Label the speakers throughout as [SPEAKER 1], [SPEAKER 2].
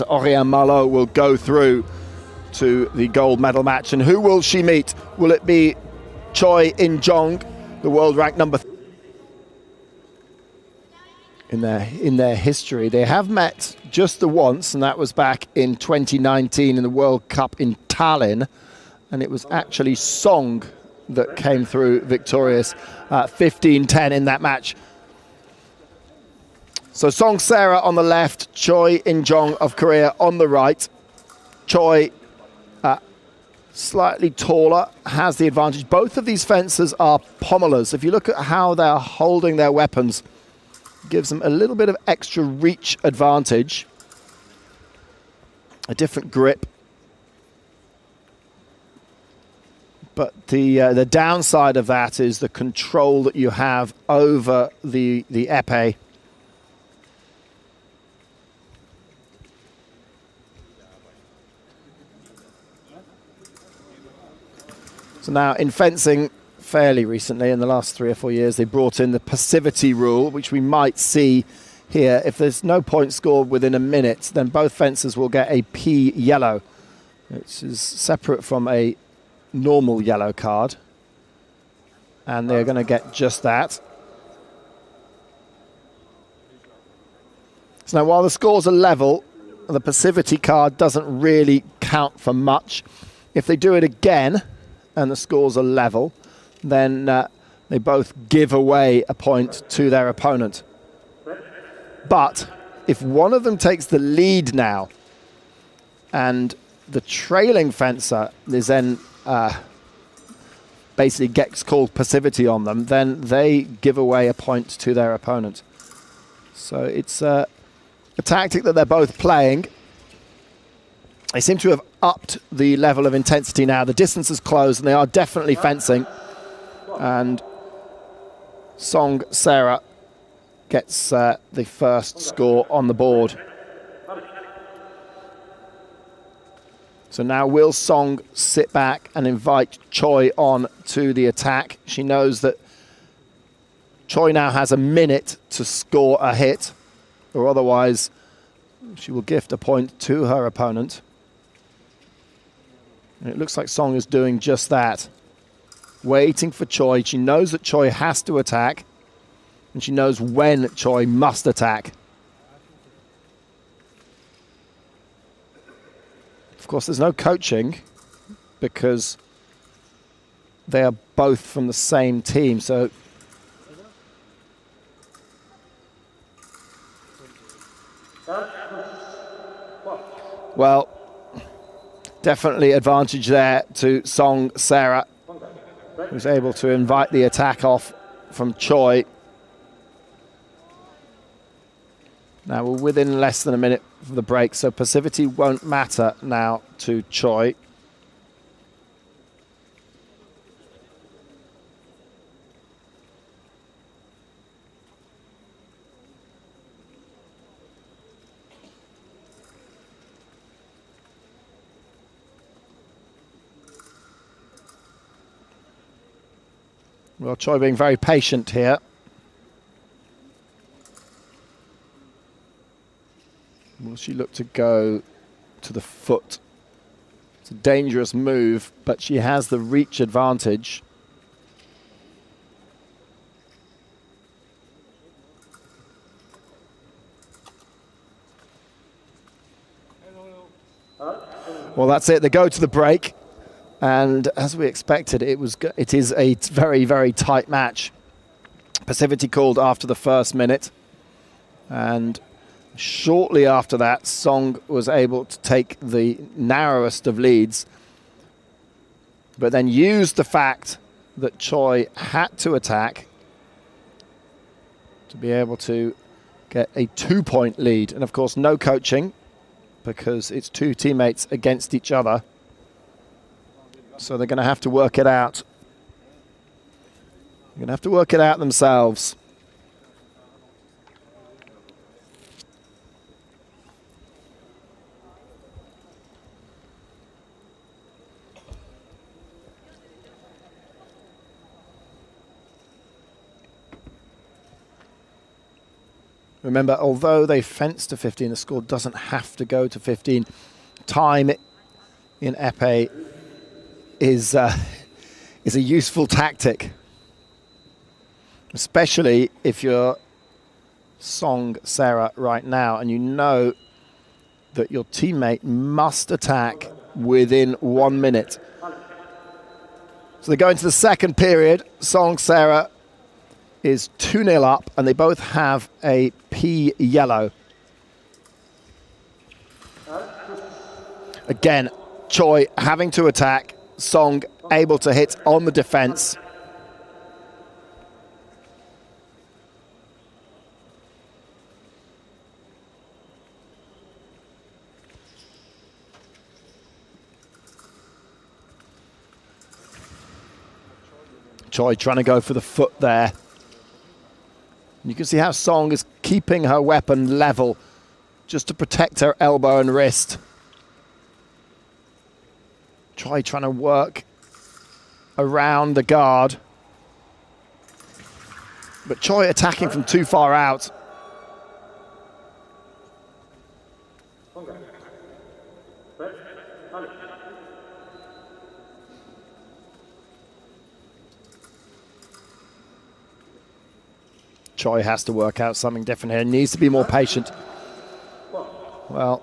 [SPEAKER 1] Marlow will go through to the gold medal match. And who will she meet? Will it be Choi In-jong, the world ranked number in their history? They have met just the once, and that was back in 2019 in the World Cup in Tallinn. And it was actually Song that came through victorious 15-10 in that match. So Song Sarah on the left, Choi In-jong of Korea on the right. Choi, slightly taller, has the advantage. Both of these fencers are pommelers. If you look at how they're holding their weapons, it gives them a little bit of extra reach advantage. A different grip. But the downside of that is the control that you have over the épée. So now in fencing, fairly recently, in the last 3 or 4 years, they brought in the Passivity Rule, which we might see here. If there's no point scored within a minute, then both fencers will get a P yellow, which is separate from a normal yellow card. And they're going to get just that. So now while the scores are level, the passivity card doesn't really count for much. If they do it again and the scores are level, then they both give away a point to their opponent. But if one of them takes the lead now and the trailing fencer is then basically gets called passivity on them, then they give away a point to their opponent. So it's a tactic that they're both playing. They seem to have upped the level of intensity now. The distance is closed, and they are definitely fencing. And Song Sarah gets the first score on the board. So now will Song sit back and invite Choi on to the attack? She knows that Choi now has a minute to score a hit, or otherwise she will gift a point to her opponent. And it looks like Song is doing just that. Waiting for Choi. She knows that Choi has to attack, and she knows when Choi must attack. Of course, there's no coaching because they are both from the same team. So well, definitely advantage there to Song Sarah, who's able to invite the attack off from Choi. Now we're within less than a minute of the break, so passivity won't matter now to Choi. Well, Choi being very patient here. Will she look to go to the foot? It's a dangerous move, but she has the reach advantage. Well, that's it. They go to the break. And as we expected, it is a very, very tight match. Passivity called after the first minute. And shortly after that, Song was able to take the narrowest of leads, but then used the fact that Choi had to attack to be able to get a 2-point lead. And of course, no coaching because it's two teammates against each other. So they're going to have to work it out. They're going to have to work it out themselves. Remember, although they fence to 15, the score doesn't have to go to 15. Time in épée is a useful tactic, especially if you're Song Sarah right now and you know that your teammate must attack within 1 minute. So they go into the second period. Song Sarah is 2-0 up, and they both have a P yellow. Again, Choi having to attack. Song able to hit on the defense. Choi trying to go for the foot there. You can see how Song is keeping her weapon level just to protect her elbow and wrist. Choi trying to work around the guard. But Choi attacking from too far out. Choi has to work out something different here. Needs to be more patient. Well,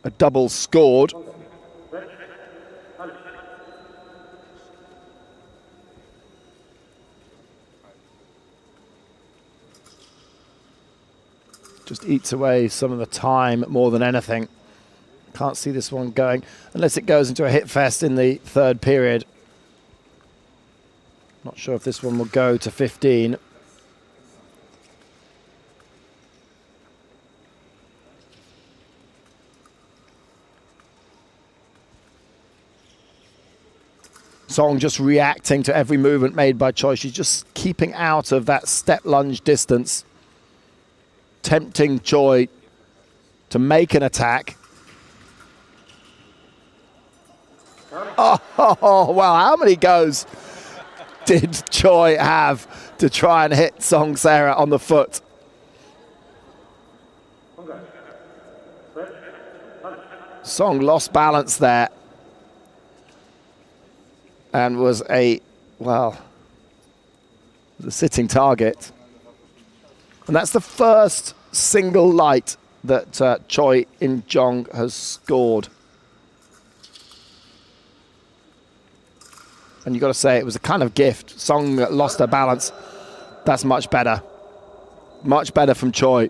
[SPEAKER 1] a double scored. Just eats away some of the time more than anything. Can't see this one going unless it goes into a hit fest in the third period. Not sure if this one will go to 15. Song just reacting to every movement made by Choi. She's just keeping out of that step lunge distance, tempting Choi to make an attack. Oh, wow, how many goes did Choi have to try and hit Song Sarah on the foot? Song lost balance there and was the sitting target. And that's the first single light that Choi In-jong has scored. And you've got to say it was a kind of gift. Song lost her balance. That's much better. Much better from Choi.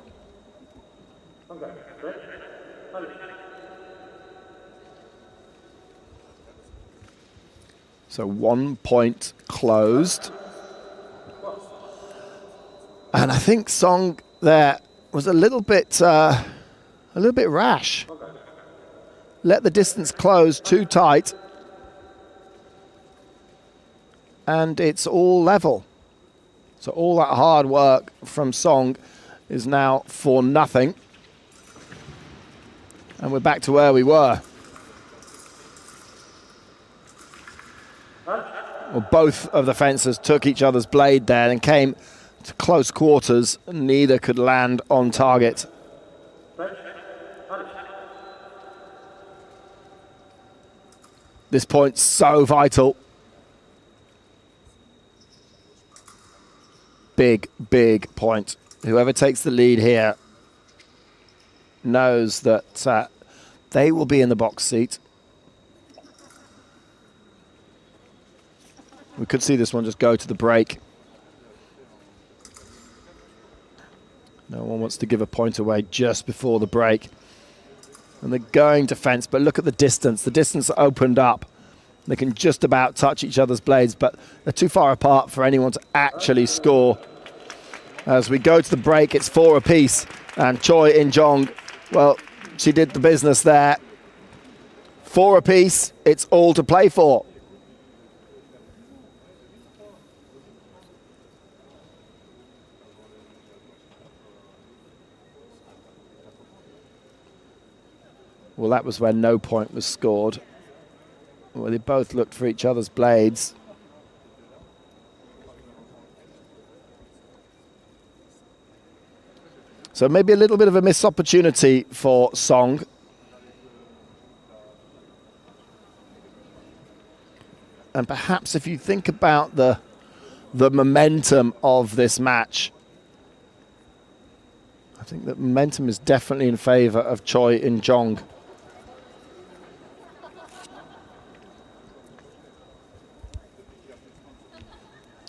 [SPEAKER 1] So 1 point closed. And I think Song there was a little bit rash. Let the distance close too tight. And it's all level. So all that hard work from Song is now for nothing. And we're back to where we were. Well, both of the fencers took each other's blade there and came to close quarters. Neither could land on target. This point's so vital. Big, big point. Whoever takes the lead here knows that they will be in the box seat. We could see this one just go to the break. No one wants to give a point away just before the break. And they're going to fence, but look at the distance. The distance opened up. They can just about touch each other's blades, but they're too far apart for anyone to actually score. As we go to the break, it's 4 apiece. And Choi In-jong, well, she did the business there. 4 apiece, it's all to play for. Well, that was where no point was scored. Well, they both looked for each other's blades. So maybe a little bit of a missed opportunity for Song. And perhaps if you think about the momentum of this match, I think that momentum is definitely in favor of Choi In-jong.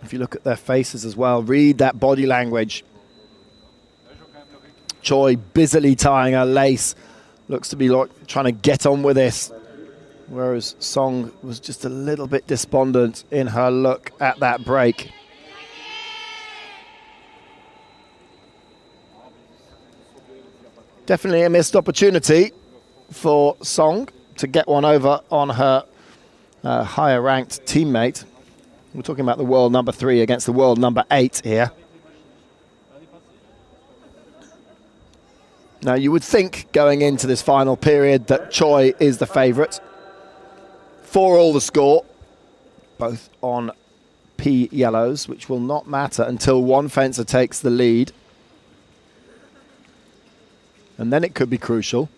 [SPEAKER 1] If you look at their faces as well, read that body language. Choi busily tying her lace, looks to be like trying to get on with this, whereas Song was just a little bit despondent in her look at that break. Definitely a missed opportunity for Song to get one over on her higher ranked teammate. We're talking about the world number 3 against the world number 8 here. Now, you would think going into this final period that Choi is the favourite. 4-all the score, both on P yellows, which will not matter until one fencer takes the lead. And then it could be crucial.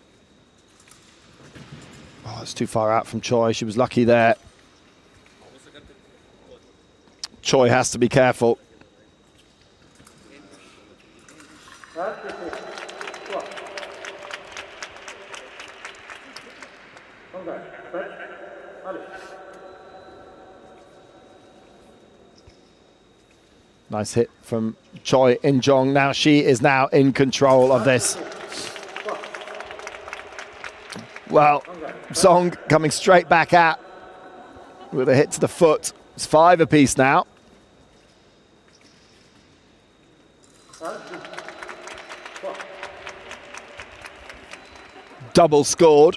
[SPEAKER 1] Oh, it's too far out from Choi. She was lucky there. Choi has to be careful. Nice hit from Choi In-jong. Now she is now in control of this. Well, Song coming straight back at with a hit to the foot. It's 5 apiece now. Double scored.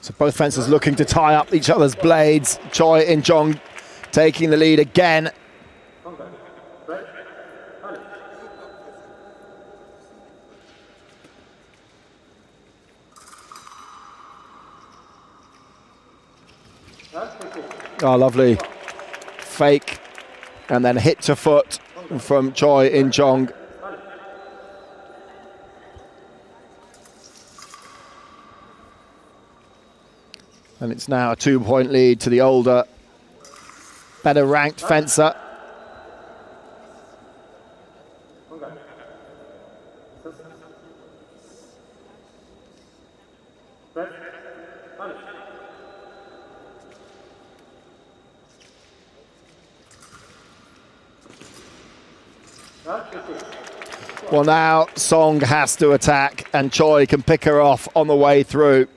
[SPEAKER 1] So both fencers looking to tie up each other's blades. Choi In-jong taking the lead again. Oh, lovely fake and then hit to foot from Choi In-jong. And it's now a 2-point lead to the older, better ranked fencer. Well, now Song has to attack and Choi can pick her off on the way through.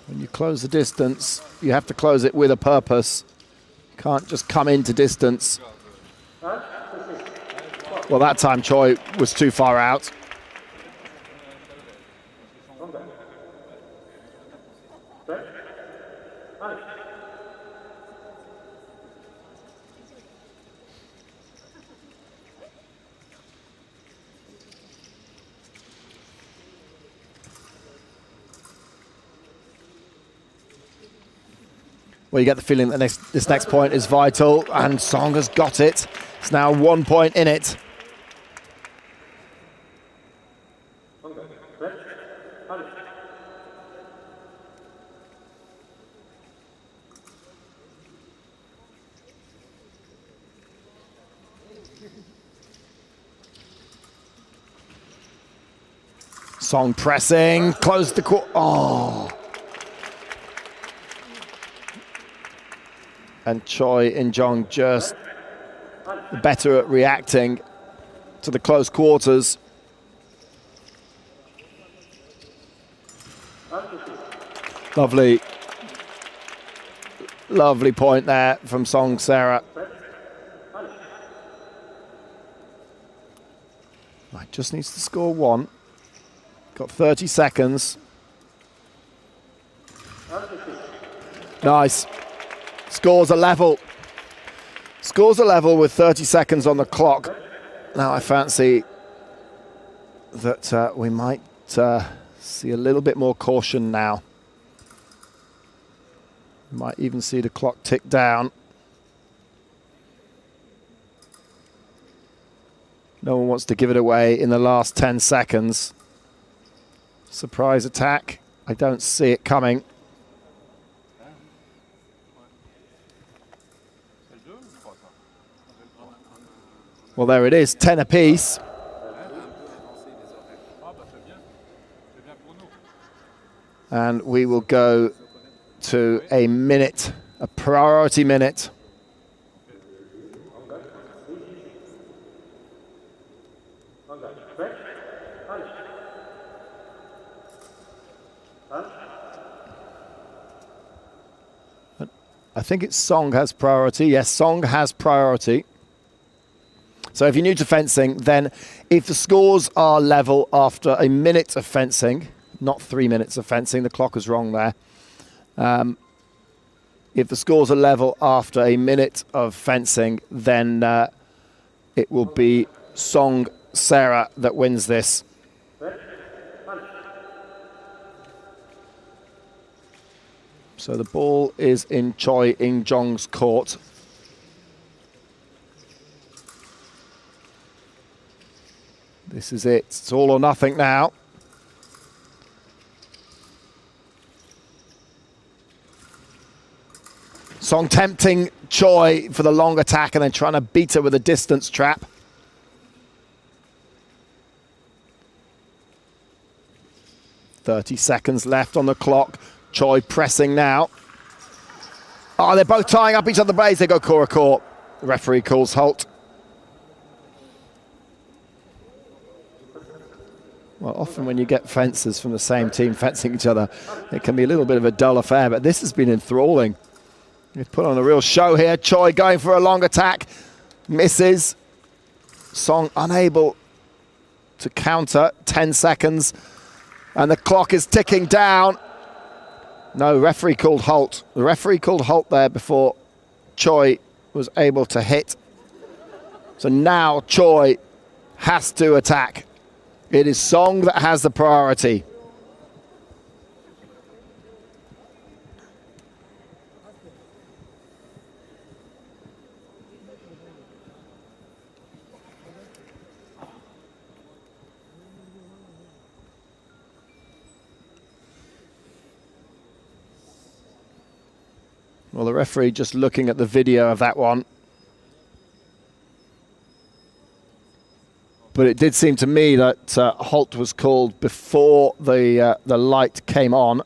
[SPEAKER 1] When you close the distance, you have to close it with a purpose. You can't just come into distance. Well, that time Choi was too far out. Well, you get the feeling that this next point is vital, and Song has got it. It's now 1 point in it. Song pressing, close the court. Oh. And Choi In-jong just better at reacting to the close quarters. Lovely point there from Song Sarah. Right, just needs to score one. Got 30 seconds. Nice. Scores a level. Scores a level with 30 seconds on the clock. Now I fancy that we might see a little bit more caution now. Might even see the clock tick down. No one wants to give it away in the last 10 seconds. Surprise attack. I don't see it coming. Well, there it is, 10 apiece. And we will go to a minute, a priority minute. I think it's Song has priority. Yes, Song has priority. So if you're new to fencing, then if the scores are level after a minute of fencing, not 3 minutes of fencing, the clock is wrong there. If the scores are level after a minute of fencing, then it will be Song Sarah that wins this. So the ball is in Choi In-jong's court. This is it. It's all or nothing now. Song tempting Choi for the long attack and then trying to beat her with a distance trap. .30 seconds left on the clock. Choi pressing now. Oh, they're both tying up each other's blades. They go core to core. The referee calls halt. Well, often when you get fencers from the same team fencing each other, it can be a little bit of a dull affair, but this has been enthralling. They've put on a real show here. Choi going for a long attack. Misses. Song unable to counter. 10 seconds. And the clock is ticking down. No, referee called halt. The referee called halt there before Choi was able to hit. So now Choi has to attack. It is Song that has the priority. Well, the referee just looking at the video of that one. But it did seem to me that halt was called before the light came on.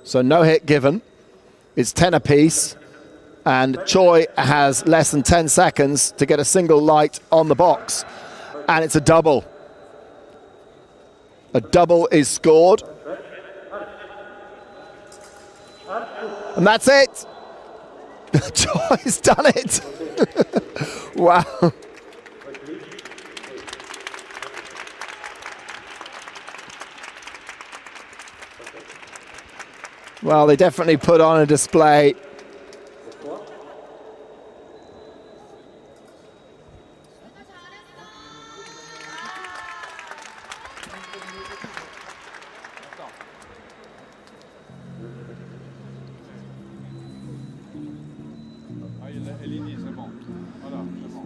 [SPEAKER 1] So no hit given. It's 10 apiece. And Choi has less than 10 seconds to get a single light on the box. And it's a double. A double is scored. And that's it. Choi's done it. Wow. Well, they definitely put on a display.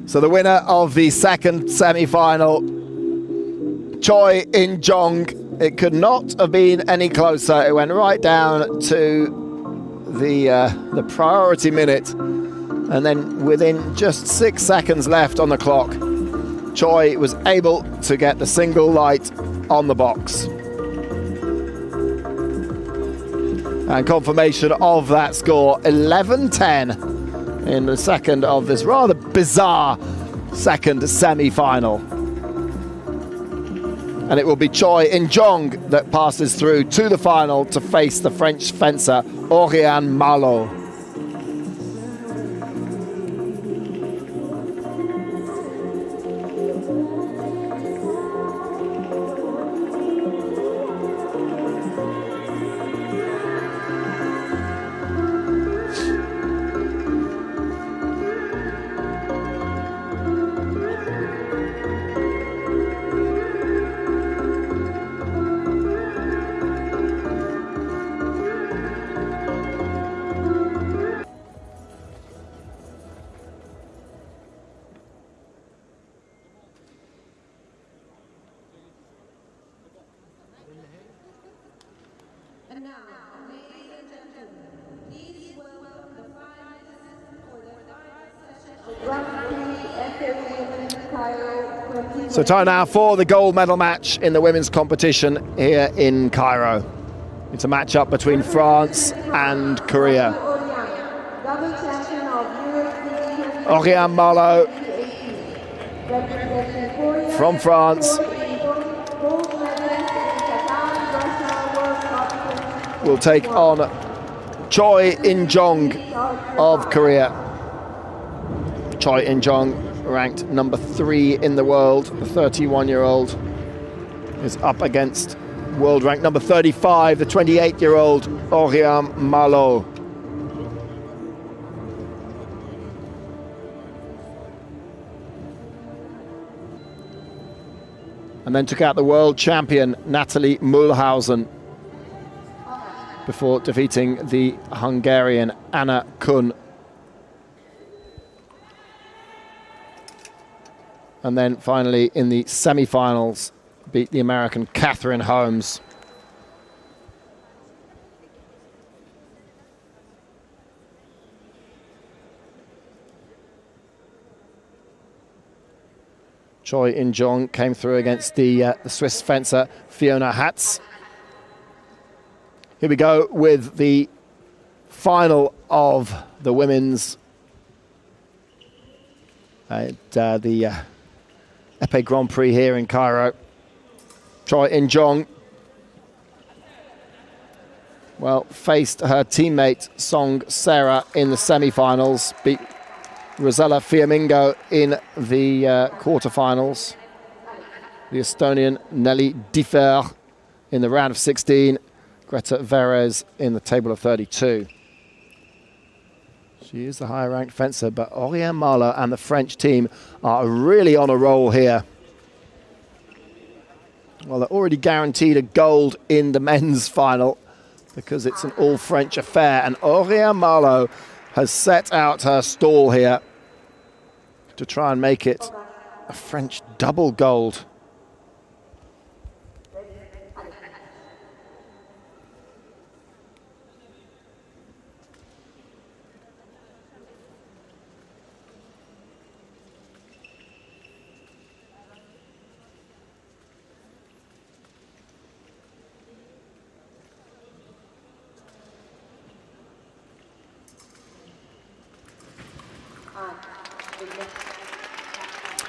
[SPEAKER 1] So the winner of the second semi-final, Choi In-jong. It could not have been any closer. It went right down to the priority minute. And then within just 6 seconds left on the clock, Choi was able to get the single light on the box. And confirmation of that score, 11-10. In the second of this rather bizarre second semi-final. And it will be Choi In-jong that passes through to the final to face the French fencer Oriane Marlow.
[SPEAKER 2] And now, ladies and gentlemen, please welcome the finalists for the final session of Granprix Women's Cairo 2020.
[SPEAKER 1] So time now for the gold medal match in the women's competition here in Cairo. It's a matchup between France and Korea.
[SPEAKER 2] Double champion of Europe,
[SPEAKER 1] Oriane Marlow from France will take on Choi In-jong of Korea. Choi In-jong, ranked number 3 in the world. The 31-year-old is up against world rank number 35, the 28-year-old Oriane Marlow. And then took out the world champion Natalie Mühlhausen before defeating the Hungarian Anna Kun. And then finally in the semi-finals beat the American Catherine Holmes. Choi In-jong came through against the Swiss fencer Fiona Hatz. Here we go with the final of the women's the Épée Grand Prix here in Cairo. Choi In-jong, well, faced her teammate Song Sarah in the semi-finals, beat Rosella Fiammingo in the quarterfinals. The Estonian Nelly Differ in the round of 16. Greta Verez in the table of 32. She is the higher ranked fencer, but Oriane Marlow and the French team are really on a roll here. Well, they're already guaranteed a gold in the men's final because it's an all-French affair, and Oriane Marlow has set out her stall here to try and make it a French double gold.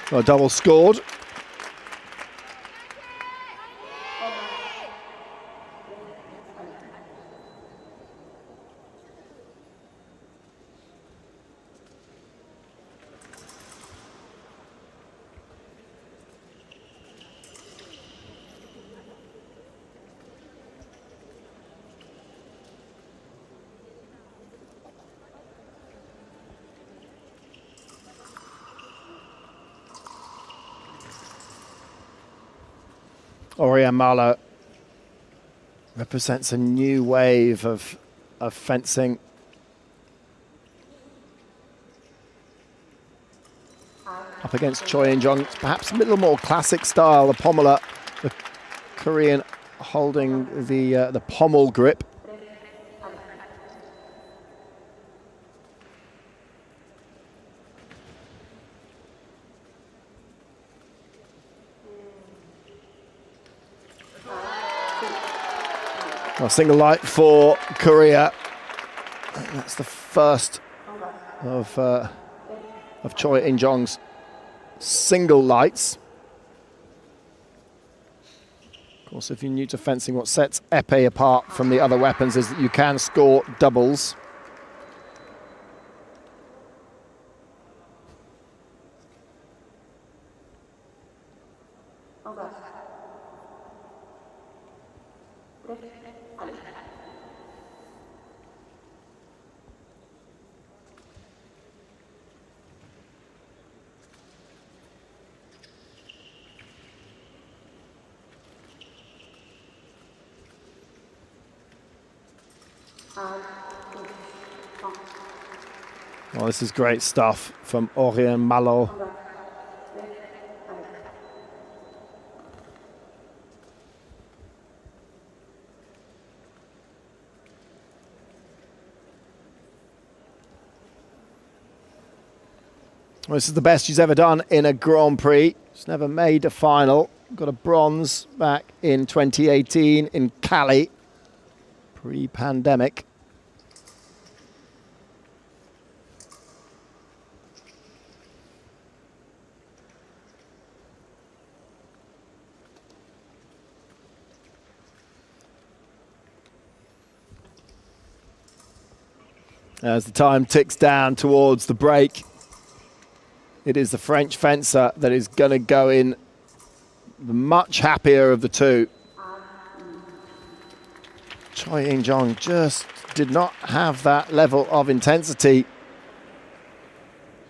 [SPEAKER 1] Well, double scored. Oriane Marlow represents a new wave of fencing. Up against Choi In-jong, it's perhaps a little more classic style, the pommeler, the Korean holding the pommel grip. Well, single light for Korea. That's the first of Choi In-jong's single lights. Also, if you're new to fencing, what sets épée apart from the other weapons is that you can score doubles. Well, this is great stuff from Marlow. Well, this is the best she's ever done in a Grand Prix. She's never made a final. Got a bronze back in 2018 in Cali, pre-pandemic. As the time ticks down towards the break, it is the French fencer that is going to go in the much happier of the two. Choi In-jong just did not have that level of intensity.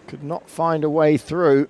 [SPEAKER 1] Could not find a way through.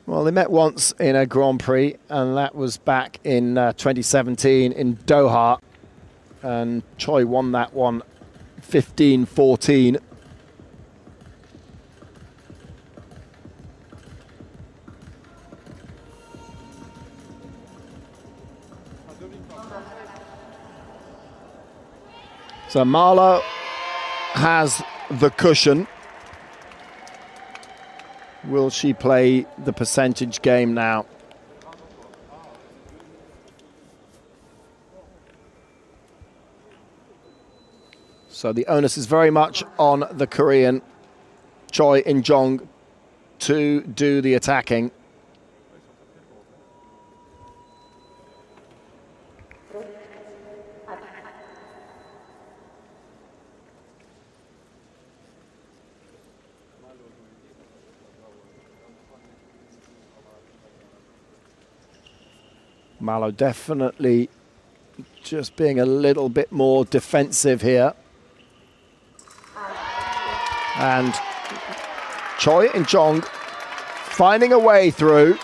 [SPEAKER 1] Well, they met once in a Grand Prix, and that was back in 2017 in Doha. And Choi won that one 15-14. So Marlow has the cushion. Will she play the percentage game now? So the onus is very much on the Korean Choi In-jong to do the attacking. Marlow definitely just being a little bit more defensive here. And Choi In-jong finding a way through.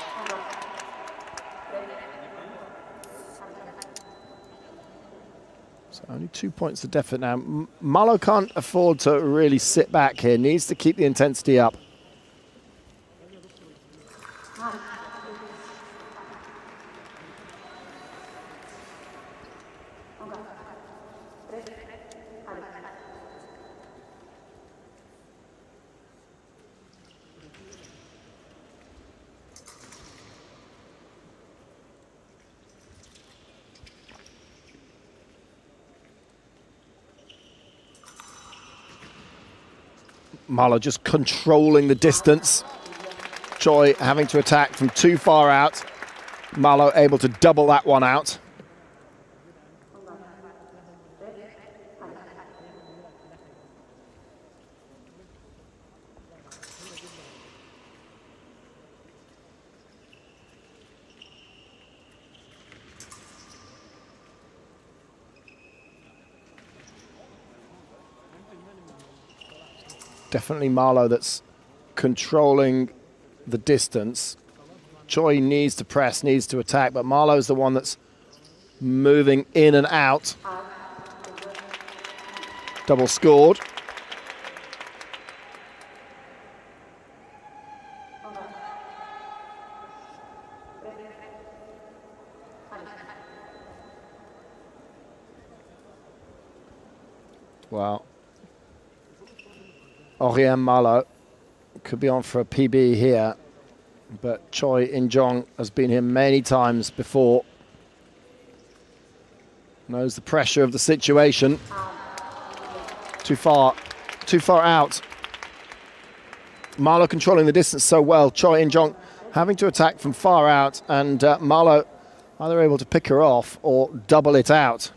[SPEAKER 1] So only 2 points to deficit now. Marlow can't afford to really sit back here. Needs to keep the intensity up. Marlow just controlling the distance. Choi having to attack from too far out. Marlow able to double that one out. Definitely Marlow that's controlling the distance. Choi needs to press, needs to attack, but Marlow's the one that's moving in and out. Double scored. Aurélien Marlow could be on for a PB here, but Choi In-jong has been here many times before. Knows the pressure of the situation. Too far out. Marlow controlling the distance so well. Choi In-jong having to attack from far out, and Marlow either able to pick her off or double it out.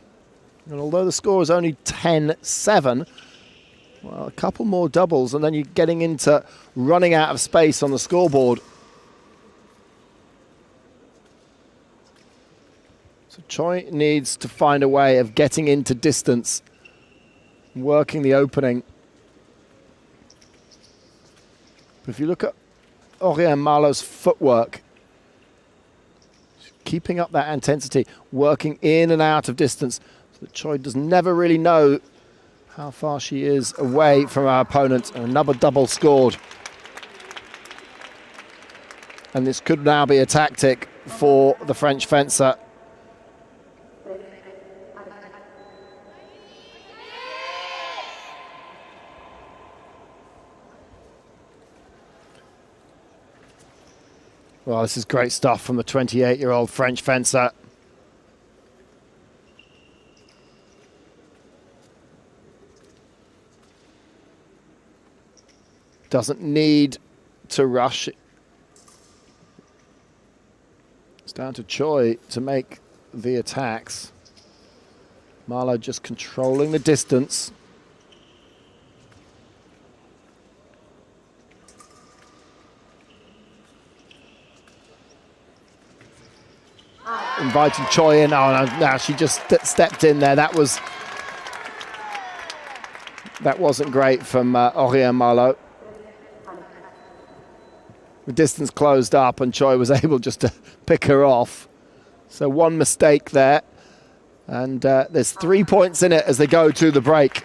[SPEAKER 1] And although the score is only 10-7, well, a couple more doubles and then you're getting into running out of space on the scoreboard. So Choi needs to find a way of getting into distance, working the opening. But if you look at Aurélien Marlow's footwork, keeping up that intensity, working in and out of distance, so that Choi does never really know how far she is away from our opponent. And another double scored. And this could now be a tactic for the French fencer. Well, this is great stuff from the 28-year-old French fencer. Doesn't need to rush. It's down to Choi to make the attacks. Marlow just controlling the distance. Inviting Choi in. Oh, no, now she just stepped in there. That wasn't great from Aurélien Marlow. The distance closed up and Choi was able just to pick her off. So one mistake there. And there's 3 points in it as they go to the break.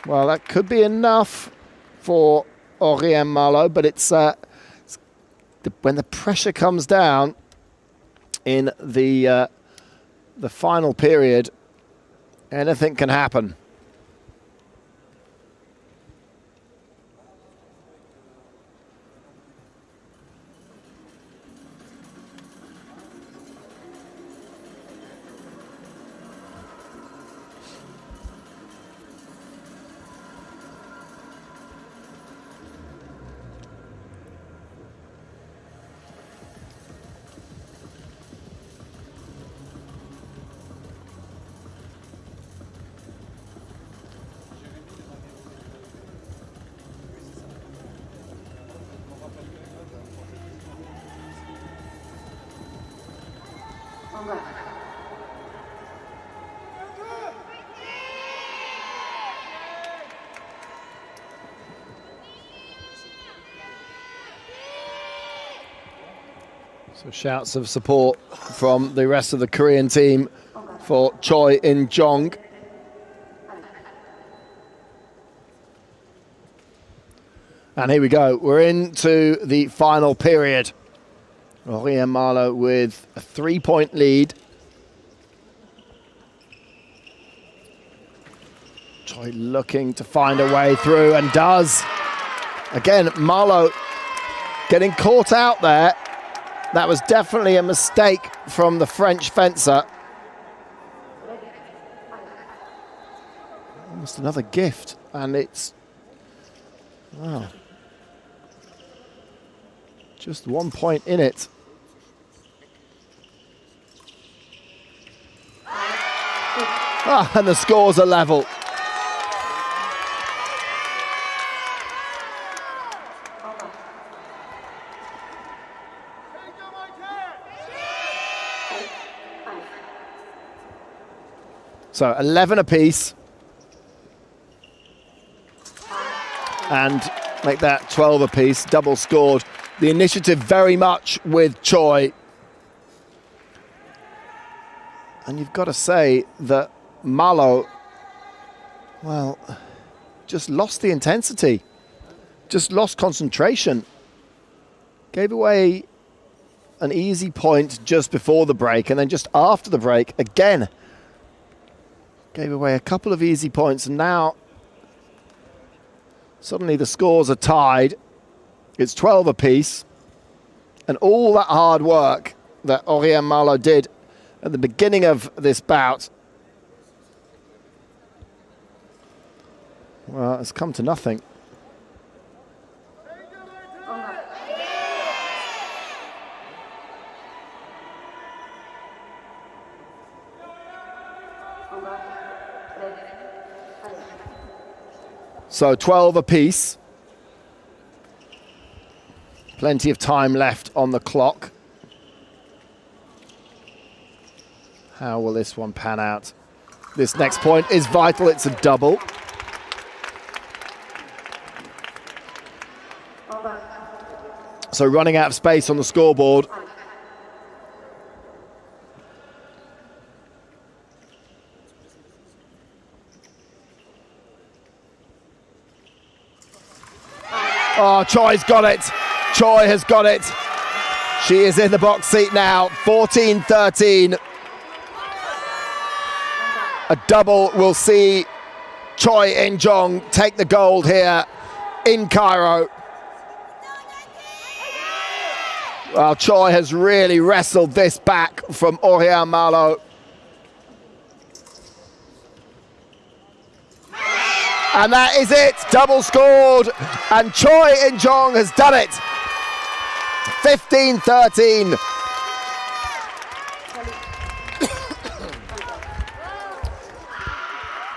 [SPEAKER 1] Well, that could be enough for Aurélien Marlow, but it's when the pressure comes down in the final period, anything can happen. So shouts of support from the rest of the Korean team for Choi In-jong. And here we go. We're into the final period. Aurélien Marlow with a 3-point lead. Choi looking to find a way through and does. Again, Marlow getting caught out there. That was definitely a mistake from the French fencer. Almost another gift, and it's, wow, just 1 point in it. And the scores are level. So 11 apiece. And make that 12 apiece, double scored. The initiative very much with Choi. And you've got to say that Marlow, well, just lost the intensity, just lost concentration. Gave away an easy point just before the break, and then just after the break, again, gave away a couple of easy points, and now Suddenly the scores are tied. It's 12 apiece. And all that hard work that Aurélien Marlow did at the beginning of this bout, well, it's come to nothing. So 12 apiece. Plenty of time left on the clock. How will this one pan out? This next point is vital. It's a double. So running out of space on the scoreboard. Oh, Choi's got it. Choi has got it. She is in the box seat now. 14-13. A double will see Choi In-jong take the gold here in Cairo. Well, Choi has really wrestled this back from Aurélien Marlow. And that is it, double scored, and Choi In-jong has done it. 15-13.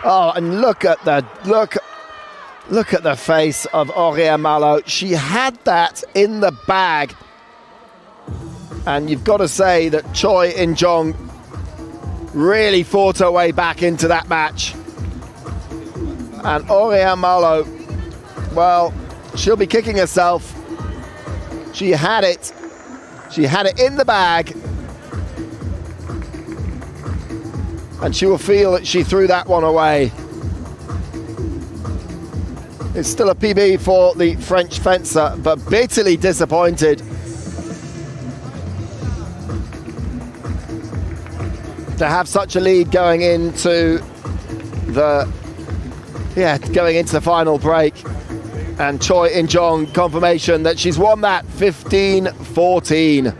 [SPEAKER 1] Oh, and look at the face of Aurélien Marlow. She had that in the bag. And you've got to say that Choi In-jong really fought her way back into that match. And Aurélien Marlow, well, she'll be kicking herself. She had it. She had it in the bag. And she will feel that she threw that one away. It's still a PB for the French fencer, but bitterly disappointed to have such a lead going into the final break. And Choi In-jong confirmation that she's won that 15-14.